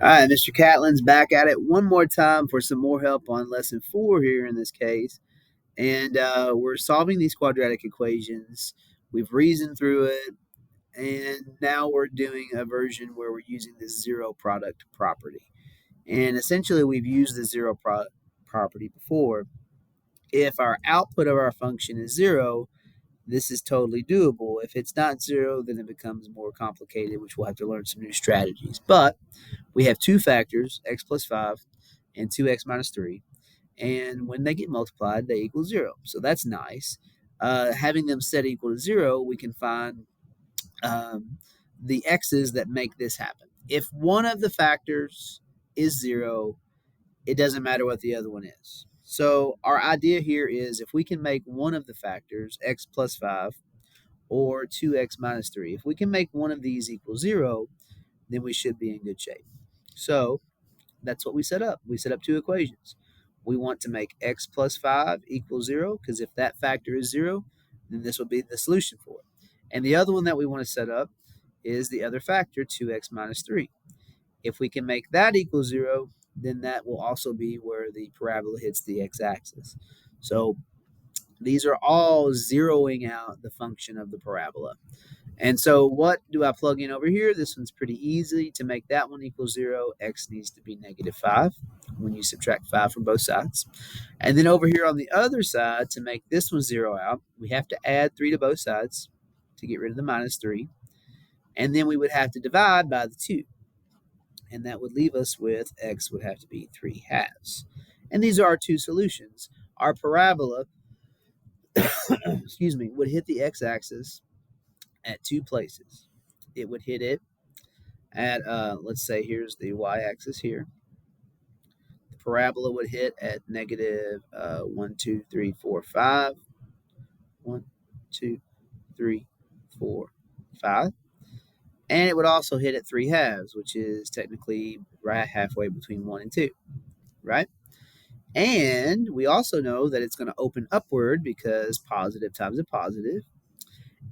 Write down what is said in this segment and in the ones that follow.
All right, Mr. Catlin's back at it one more time for some more help on lesson 4 here in this case. And we're solving these quadratic equations. We've reasoned through it, and now we're doing a version where we're using the zero product property. And essentially, we've used the property before. If our output of our function is 0, this is totally doable. If it's not 0, then it becomes more complicated, which we'll have to learn some new strategies. But we have two factors, x plus 5 and 2x minus 3. And when they get multiplied, they equal 0. So that's nice. Having them set equal to 0, we can find the x's that make this happen. If one of the factors is 0, it doesn't matter what the other one is. So our idea here is if we can make one of the factors, x plus 5 or 2x minus 3, if we can make one of these equal 0, then we should be in good shape. So that's what we set up. We set up two equations. We want to make x plus 5 equal 0, because if that factor is 0, then this will be the solution for it. And the other one that we want to set up is the other factor, 2x minus 3. If we can make that equal 0, then that will also be where the parabola hits the x-axis. So these are all zeroing out the function of the parabola. And so what do I plug in over here? This one's pretty easy. To make that one equal 0, x needs to be negative 5 when you subtract 5 from both sides. And then over here on the other side, to make this one 0 out, we have to add 3 to both sides to get rid of the minus 3. And then we would have to divide by the 2. And that would leave us with x would have to be 3 halves. And these are our two solutions. Our parabola would hit the x-axis at two places. It would hit it at, let's say here's the y-axis here. The parabola would hit at negative 1, 2, 3, 4, 5. 1, 2, 3, 4, 5. And it would also hit at 3 halves, which is technically right halfway between 1 and 2, right? And we also know that it's going to open upward because positive times a positive.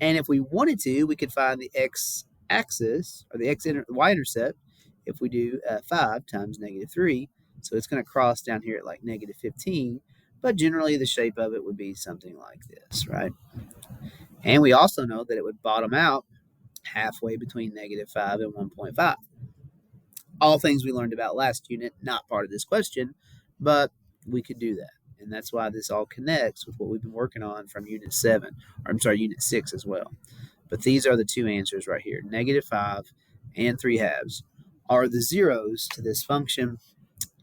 And if we wanted to, we could find the x-axis or the y-intercept if we do 5 times negative 3. So it's going to cross down here at like negative 15. But generally, the shape of it would be something like this, right? And we also know that it would bottom out halfway between negative 5 and 1.5. All things we learned about last unit, not part of this question, but we could do that. And that's why this all connects with what we've been working on from unit 6 as well. But these are the two answers right here. Negative 5 and 3 halves are the zeros to this function,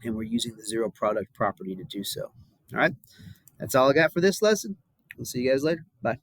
and we're using the zero product property to do so. All right, that's all I got for this lesson. We'll see you guys later. Bye.